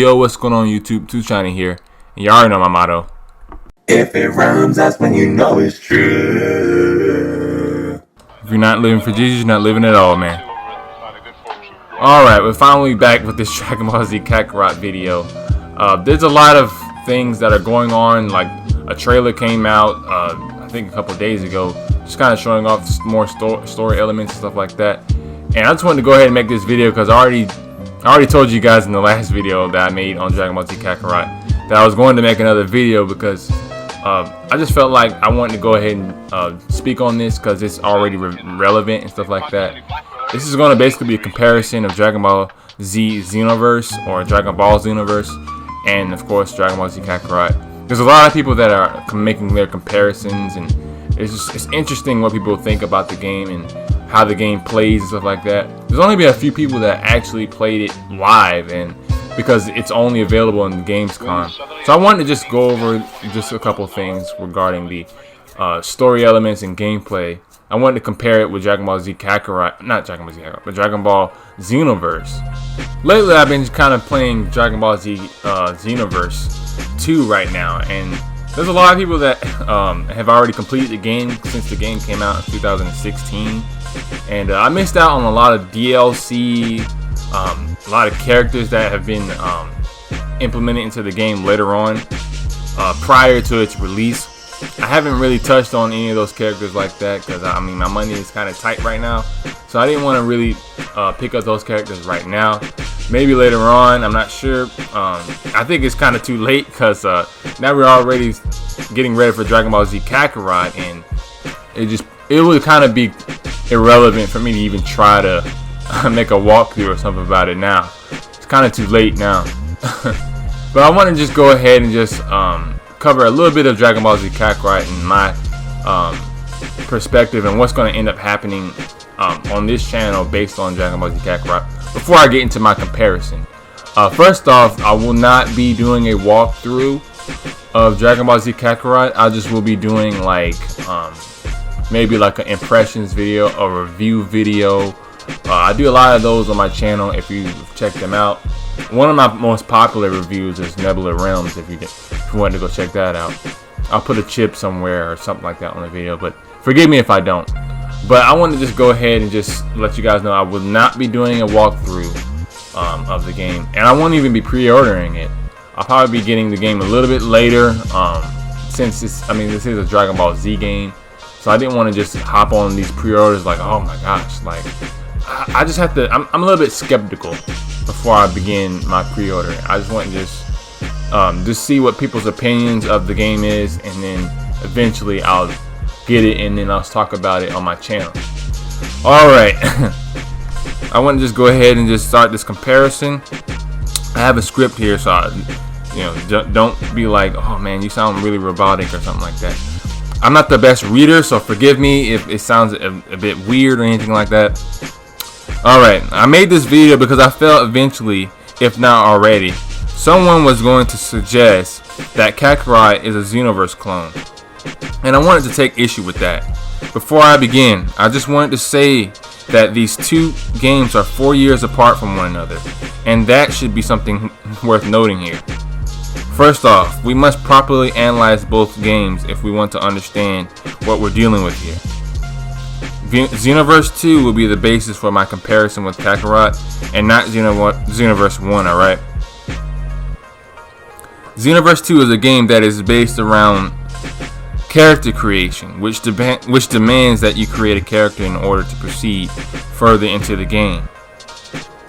Yo, what's going on YouTube? Too Shiny here, and you already know my motto. If it rhymes, that's when you know it's true. If you're not living for Jesus, you're not living at all, man. Alright, we're finally back with this Dragon Ball Z Kakarot video. There's a lot of things that are going on, like a trailer came out, I think a couple days ago, just kind of showing off more story elements and stuff like that. And I just wanted to go ahead and make this video because I already told you guys in the last video that I made on Dragon Ball Z Kakarot that I was going to make another video because I just felt like I wanted to go ahead and speak on this because it's already relevant and stuff like that. This is going to basically be a comparison of Dragon Ball Z Xenoverse or Dragon Ball Xenoverse and of course Dragon Ball Z Kakarot. There's a lot of people that are making their comparisons, and it's interesting what people think about the game and how the game plays and stuff like that. There's only been a few people that actually played it live, and because it's only available in Gamescom. So I wanted to just go over just a couple things regarding the story elements and gameplay. I wanted to compare it with Dragon Ball Z Kakarot, not Dragon Ball Z Kakarot, but Dragon Ball Xenoverse. Lately I've been kind of playing Dragon Ball Z Xenoverse 2 right now, and there's a lot of people that have already completed the game since the game came out in 2016. And I missed out on a lot of DLC, a lot of characters that have been implemented into the game later on, prior to its release. I haven't really touched on any of those characters like that because I mean my money is kind of tight right now, so I didn't want to really pick up those characters right now. Maybe later on, I'm not sure. I think it's kind of too late because now we're already getting ready for Dragon Ball Z Kakarot, and it would kind of be irrelevant for me to even try to make a walkthrough or something about it now. It's kind of too late now. But I want to just go ahead and just cover a little bit of Dragon Ball Z Kakarot and my perspective and what's going to end up happening on this channel based on Dragon Ball Z Kakarot before I get into my comparison. First off, I will not be doing a walkthrough of Dragon Ball Z Kakarot. I just will be doing like maybe like an impressions video, a review video. I do a lot of those on my channel if you check them out. One of my most popular reviews is Nebula Realms if you want to go check that out. I'll put a chip somewhere or something like that on the video, but forgive me if I don't. But I want to just go ahead and just let you guys know I will not be doing a walkthrough of the game, and I won't even be pre-ordering it. I'll probably be getting the game a little bit later since this is a Dragon Ball Z game. So I didn't want to just hop on these pre-orders like, oh my gosh, like I just have to, I'm a little bit skeptical before I begin my pre-order. I just want to just see what people's opinions of the game is, and then eventually I'll get it and then I'll talk about it on my channel. Alright, I want to just go ahead and just start this comparison. I have a script here, so don't be like, oh man, you sound really robotic or something like that. I'm not the best reader, so forgive me if it sounds a bit weird or anything like that. Alright, I made this video because I felt eventually, if not already, someone was going to suggest that Kakarot is a Xenoverse clone. And I wanted to take issue with that. Before I begin, I just wanted to say that these two games are 4 years apart from one another, and that should be something worth noting here. First off, we must properly analyze both games if we want to understand what we're dealing with here. Xenoverse 2 will be the basis for my comparison with Kakarot, and not Xenoverse 1, alright? Xenoverse 2 is a game that is based around character creation, which demands that you create a character in order to proceed further into the game.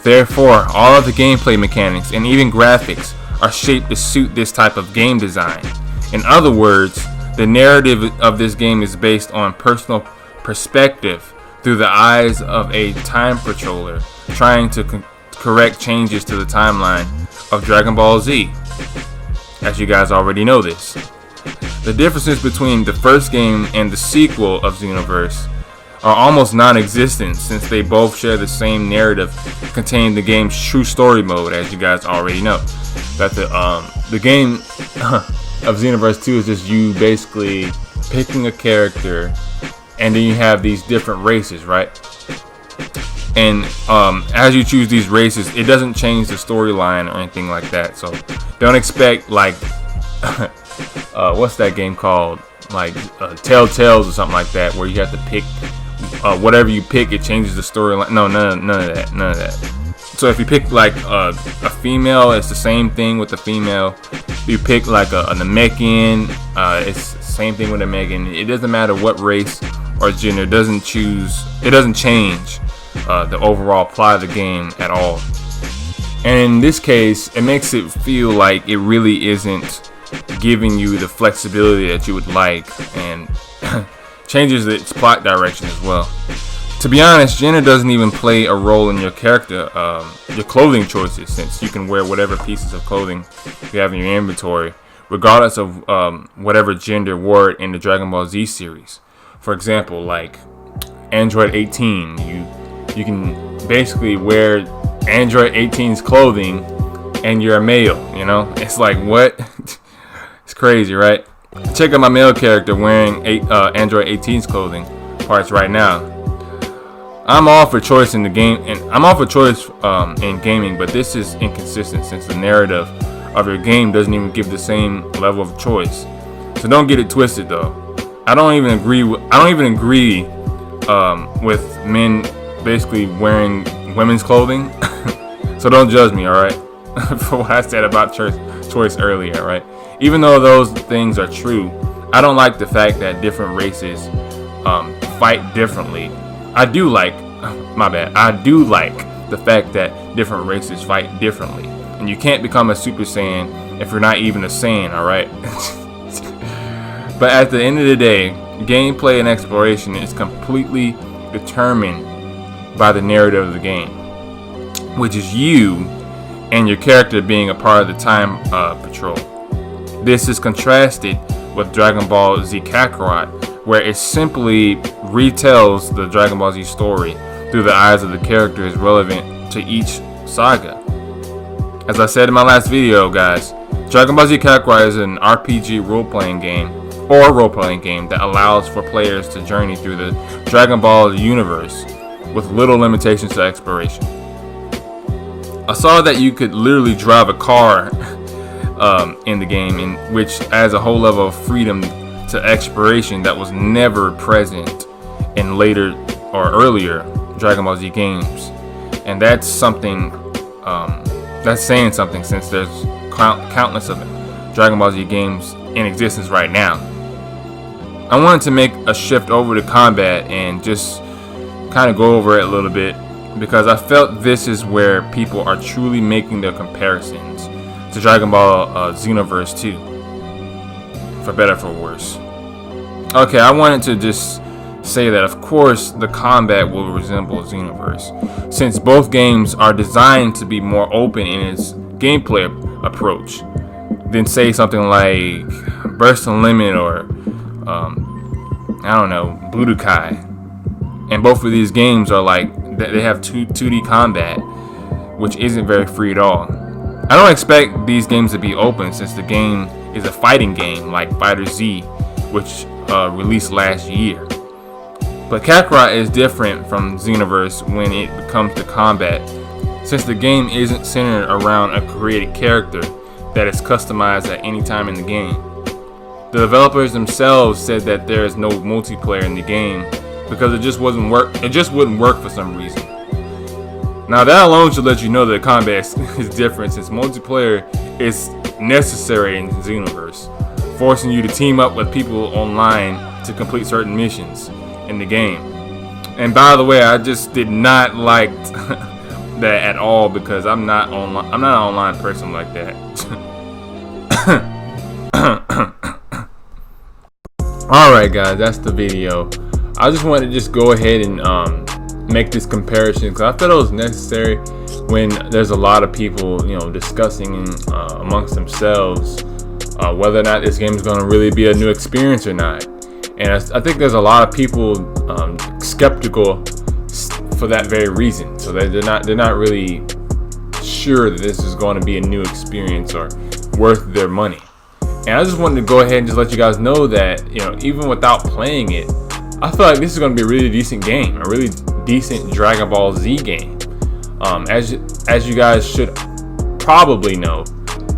Therefore, all of the gameplay mechanics and even graphics are shaped to suit this type of game design. In other words, the narrative of this game is based on personal perspective through the eyes of a time patroller trying to correct changes to the timeline of Dragon Ball Z. As you guys already know this. The differences between the first game and the sequel of Xenoverse are almost non-existent since they both share the same narrative contained in the game's true story mode, as you guys already know. That the game of Xenoverse 2 is just you basically picking a character, and then you have these different races, right? And as you choose these races, it doesn't change the storyline or anything like that. So don't expect like what's that game called, like Telltales or something like that, where you have to pick whatever you pick, it changes the storyline. No, none of that. So if you pick like a female, it's the same thing with the female. If you pick like a Namekian, it's the same thing with a Namekian. It doesn't matter what race or gender. It doesn't change the overall plot of the game at all. And in this case, it makes it feel like it really isn't giving you the flexibility that you would like, and changes its plot direction as well. To be honest, gender doesn't even play a role in your character, your clothing choices, since you can wear whatever pieces of clothing you have in your inventory, regardless of whatever gender wore it in the Dragon Ball Z series. For example, like Android 18, you can basically wear Android 18's clothing and you're a male, you know? It's like, what? It's crazy, right? Check out my male character wearing Android 18's clothing parts right now. I'm all for choice in the game, and I'm all for choice in gaming, but this is inconsistent since the narrative of your game doesn't even give the same level of choice. So don't get it twisted, though. I don't even agree with men basically wearing women's clothing. So don't judge me, all right, for what I said about choice earlier, right? Even though those things are true, I don't like the fact that different races fight differently. I do like the fact that different races fight differently, and you can't become a Super Saiyan if you're not even a Saiyan, alright? But at the end of the day, gameplay and exploration is completely determined by the narrative of the game, which is you and your character being a part of the time patrol. This is contrasted with Dragon Ball Z Kakarot, where it simply retells the Dragon Ball Z story through the eyes of the characters relevant to each saga. As I said in my last video, guys, Dragon Ball Z Kakarot is an RPG role-playing game that allows for players to journey through the Dragon Ball universe with little limitations to exploration. I saw that you could literally drive a car in the game, in which adds a whole level of freedom to exploration that was never present in later or earlier Dragon Ball Z games. And that's something, that's saying something, since there's countless of Dragon Ball Z games in existence right now. I wanted to make a shift over to combat and just kind of go over it a little bit, because I felt this is where people are truly making their comparisons to Dragon Ball Xenoverse 2, for better or for worse. Okay, I wanted to just say that of course the combat will resemble Xenoverse, since both games are designed to be more open in its gameplay approach than say something like Burst Unlimited or I don't know, Budokai. And both of these games are like, they have 2D combat, which isn't very free at all. I don't expect these games to be open, since the game is a fighting game like Fighter Z, which released last year. But Kakarot is different from Xenoverse when it comes to combat, since the game isn't centered around a created character that is customized at any time in the game. The developers themselves said that there is no multiplayer in the game because it just wouldn't work for some reason. Now that alone should let you know that combat is different, since multiplayer is necessary in Xenoverse, forcing you to team up with people online to complete certain missions in the game. And by the way, I just did not like that at all, because I'm not an online person like that. Alright guys, that's the video. I just wanted to just go ahead and make this comparison, because I felt it was necessary when there's a lot of people, you know, discussing amongst themselves whether or not this game is going to really be a new experience or not. And I think there's a lot of people skeptical for that very reason. So they're not really sure that this is going to be a new experience or worth their money. And I just wanted to go ahead and just let you guys know that, you know, even without playing it, I feel like this is going to be a really decent game, a really decent Dragon Ball Z game. As you guys should probably know,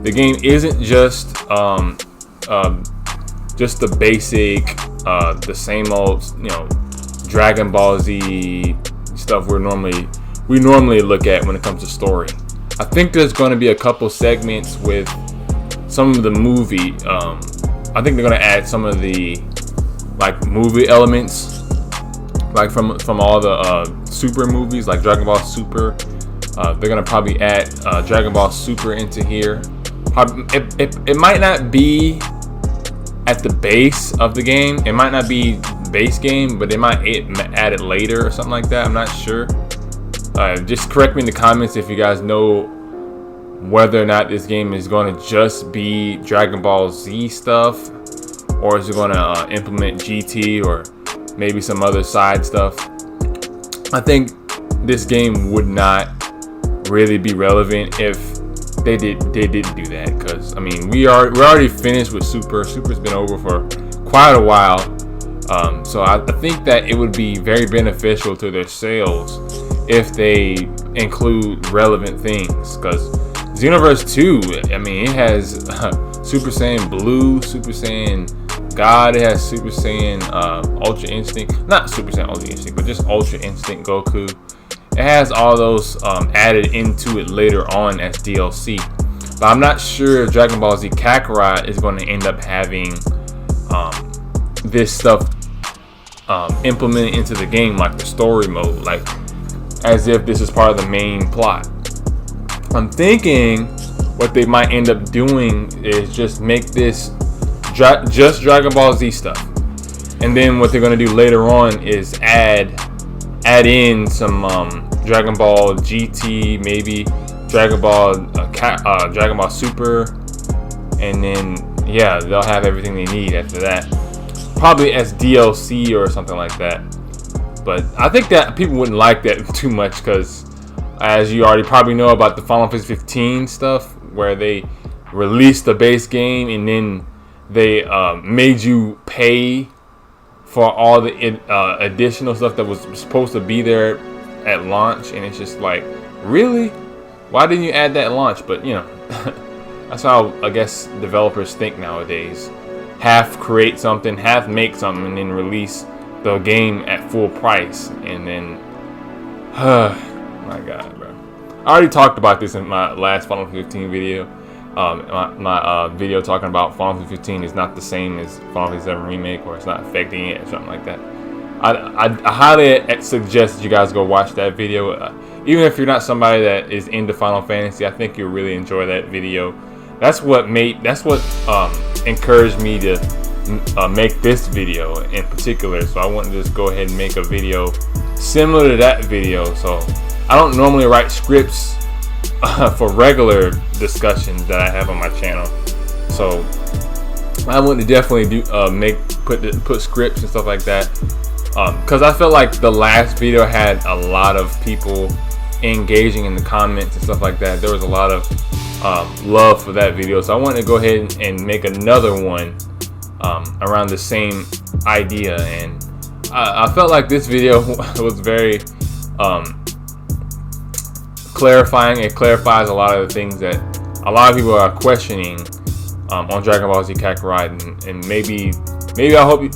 the game isn't just the basic, the same old, Dragon Ball Z stuff we normally look at when it comes to story. I think there's going to be a couple segments with some of the movie. I think they're going to add some of the movie elements, from all the Super movies, like Dragon Ball Super. They're going to probably add Dragon Ball Super into here. It might not be at the base of the game. It might not be base game, but they might add it later or something like that. I'm not sure. Just correct me in the comments if you guys know whether or not this game is going to just be Dragon Ball Z stuff, or is it going to implement GT or maybe some other side stuff. I think this game would not really be relevant if they didn't do that, because I mean we're already finished with Super. Super's been over for quite a while, so I think that it would be very beneficial to their sales if they include relevant things, because Xenoverse 2, I mean, it has Super Saiyan Blue, Super Saiyan God, it has Super Saiyan Ultra Instinct, not Super Saiyan Ultra Instinct, but just Ultra Instinct Goku. It has all those added into it later on as DLC. But I'm not sure if Dragon Ball Z Kakarot is going to end up having this stuff implemented into the game, like the story mode, like as if this is part of the main plot. I'm thinking what they might end up doing is just make this just Dragon Ball Z stuff, and then what they're going to do later on is add in some Dragon Ball GT, maybe Dragon Ball Super, and then yeah, they'll have everything they need after that, probably as DLC or something like that. But I think that people wouldn't like that too much, because as you already probably know about the Final Fantasy 15 stuff, where they released the base game and then they made you pay for all the additional stuff that was supposed to be there at launch, and it's just like, really? Why didn't you add that at launch? But that's how I guess developers think nowadays. Half create something, half make something, and then release the game at full price, and then my god, bro. I already talked about this in my last Final Fantasy 15 video. My video talking about Final Fantasy 15 is not the same as Final Fantasy 7 Remake, or it's not affecting it or something like that. I highly suggest that you guys go watch that video. Even if you're not somebody that is into Final Fantasy, I think you'll really enjoy that video. That's what encouraged me to make this video in particular. So I wanted to just go ahead and make a video similar to that video. So I don't normally write scripts for regular discussions that I have on my channel. So I want to definitely put scripts and stuff like that, because I felt like the last video had a lot of people engaging in the comments and stuff like that. There was a lot of love for that video, so I wanted to go ahead and make another one around the same idea. And I felt like this video was very clarifying. It clarifies a lot of the things that a lot of people are questioning on Dragon Ball Z Kakarot, and maybe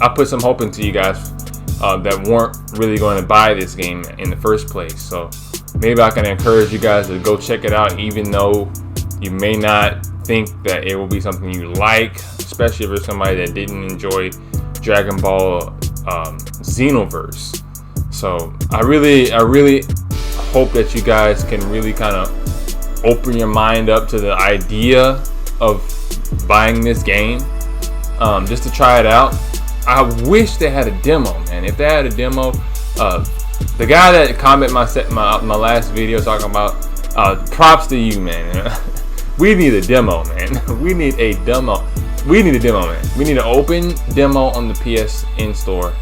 I put some hope into you guys that weren't really going to buy this game in the first place. So maybe I can encourage you guys to go check it out, even though you may not think that it will be something you like, especially if you're somebody that didn't enjoy Dragon Ball Xenoverse. So I really hope that you guys can really kind of open your mind up to the idea of buying this game, just to try it out. I wish they had a demo, man. If they had a demo, the guy that commented my last video talking about, props to you, man. We need a demo, man. We need a demo. We need a demo, man. We need an open demo on the PSN store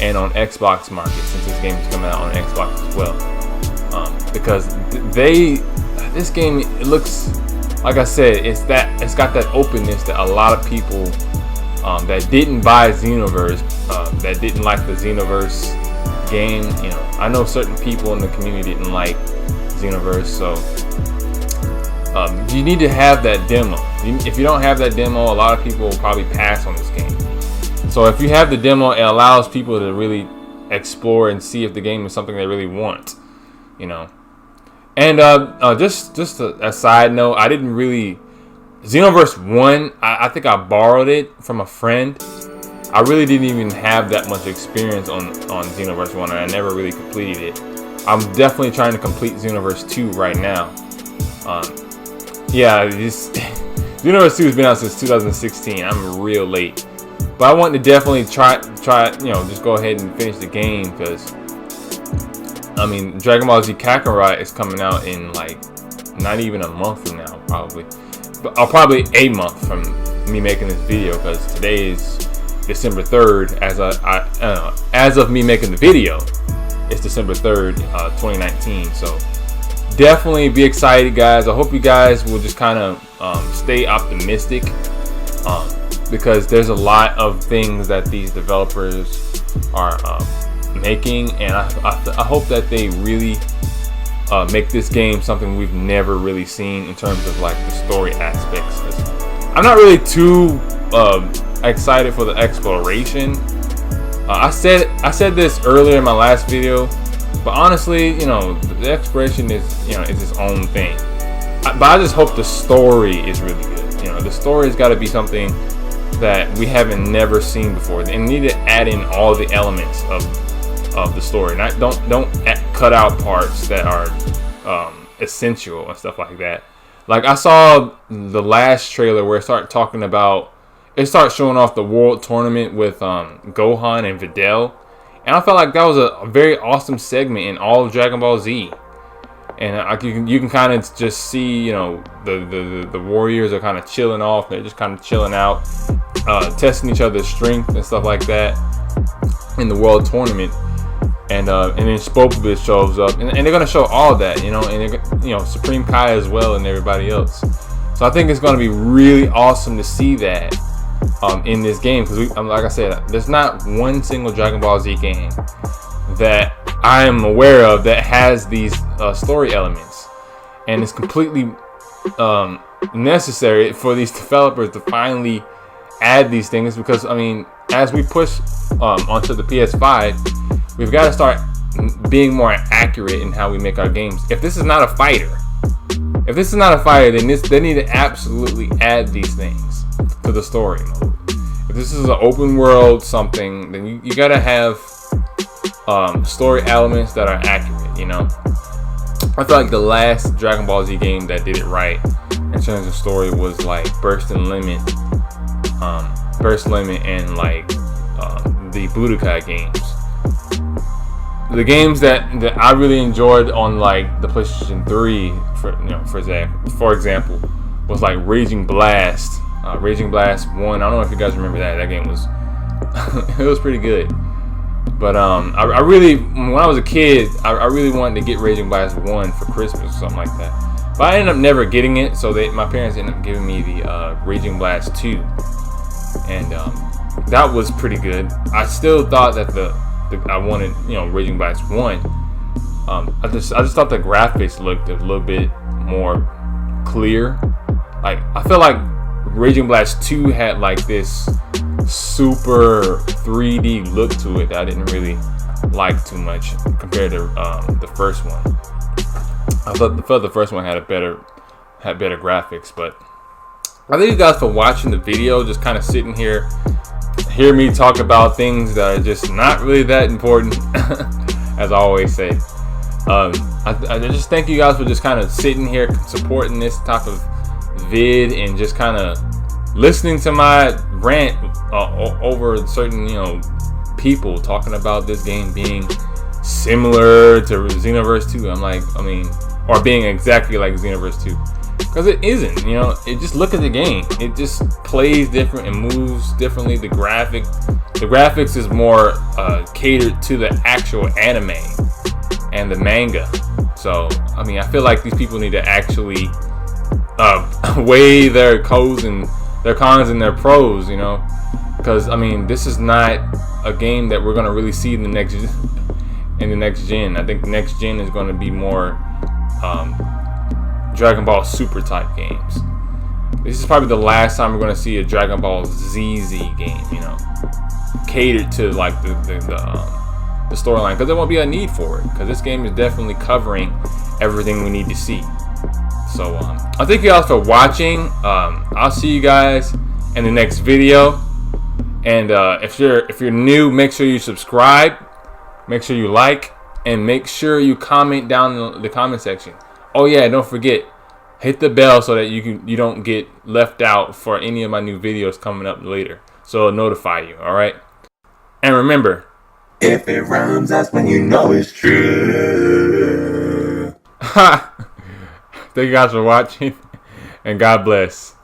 and on Xbox market, since this game is coming out on Xbox as well. Because this game, it looks, like I said, it's got that openness that a lot of people that didn't buy Xenoverse, that didn't like the Xenoverse game. You know, I know certain people in the community didn't like Xenoverse, so you need to have that demo. If you don't have that demo, a lot of people will probably pass on this game. So if you have the demo, it allows people to really explore and see if the game is something they really want, you know. And just a side note, I didn't really Xenoverse 1. I think I borrowed it from a friend. I really didn't even have that much experience on Xenoverse 1, and I never really completed it. I'm definitely trying to complete Xenoverse 2 right now. Yeah, Xenoverse 2 has been out since 2016. I'm real late. But I want to definitely try, you know, just go ahead and finish the game, because I mean, Dragon Ball Z Kakarot is coming out in like not even a month from now, probably. But probably a month from me making this video, because today is December 3rd. As of me making the video, it's December 3rd, 2019. So definitely be excited, guys. I hope you guys will just kind of stay optimistic. Because there's a lot of things that these developers are making, and I hope that they really make this game something we've never really seen in terms of like the story aspects. I'm not really too excited for the exploration. I said this earlier in my last video, but honestly, you know, the exploration is, you know, is its own thing. But I just hope the story is really good. You know, the story's got to be something that we haven't never seen before, and need to add in all the elements of the story. Don't cut out parts that are essential and stuff like that. Like I saw the last trailer where it started showing off the world tournament with Gohan and Videl, and I felt like that was a very awesome segment in all of Dragon Ball Z. And you can kind of just see, you know, the warriors are kind of chilling off. They're just kind of chilling out, testing each other's strength and stuff like that in the world tournament. And then Spopovich shows up, and they're gonna show all that, you know, and you know, Supreme Kai as well, and everybody else. So I think it's gonna be really awesome to see that in this game, because like I said, there's not one single Dragon Ball Z game that I am aware of that has these story elements, and it's completely necessary for these developers to finally add these things, because I mean, as we push onto the PS5, we've got to start being more accurate in how we make our games. If this is not a fighter, then they need to absolutely add these things to the story mode. If this is an open world something, then you gotta have story elements that are accurate, you know. I feel like the last Dragon Ball Z game that did it right in terms of story was like Burst Limit and like the Budokai games. The games that I really enjoyed on like the PlayStation 3, for example, was like Raging Blast 1. I don't know if you guys remember that. That game was it was pretty good. But I really, when I was a kid, I really wanted to get Raging Blast 1 for Christmas or something like that. But I ended up never getting it, so my parents ended up giving me the Raging Blast 2, and that was pretty good. I still thought that I wanted, you know, Raging Blast 1. I just thought the graphics looked a little bit more clear. Like I feel like Raging Blast 2 had like this super 3D look to it that I didn't really like too much compared to the first one. I thought the first one had better graphics. But I thank you guys for watching the video, just kind of sitting here, hear me talk about things that are just not really that important, as I always say. I just thank you guys for just kind of sitting here supporting this type of vid and just kind of listening to my rant over certain, you know, people talking about this game being similar to Xenoverse 2. Or being exactly like Xenoverse 2, because it isn't. You know, just look at the game. It just plays different and moves differently. The graphics is more catered to the actual anime and the manga. So I mean, I feel like these people need to actually weigh their cons and their pros, you know, because I mean, this is not a game that we're gonna really see in the in the next gen. I think the next gen is going to be more Dragon Ball Super type games. This is probably the last time we're going to see a Dragon Ball ZZ game, you know, catered to like the storyline, because there won't be a need for it, because this game is definitely covering everything we need to see. So I thank you guys for watching. I'll see you guys in the next video. And if you're new, make sure you subscribe, make sure you like, and make sure you comment down in the comment section. Oh yeah, don't forget, hit the bell so that you don't get left out for any of my new videos coming up later, so it'll notify you. All right, and remember, If it rhymes, that's when you know it's true. thank you guys for watching, and God bless.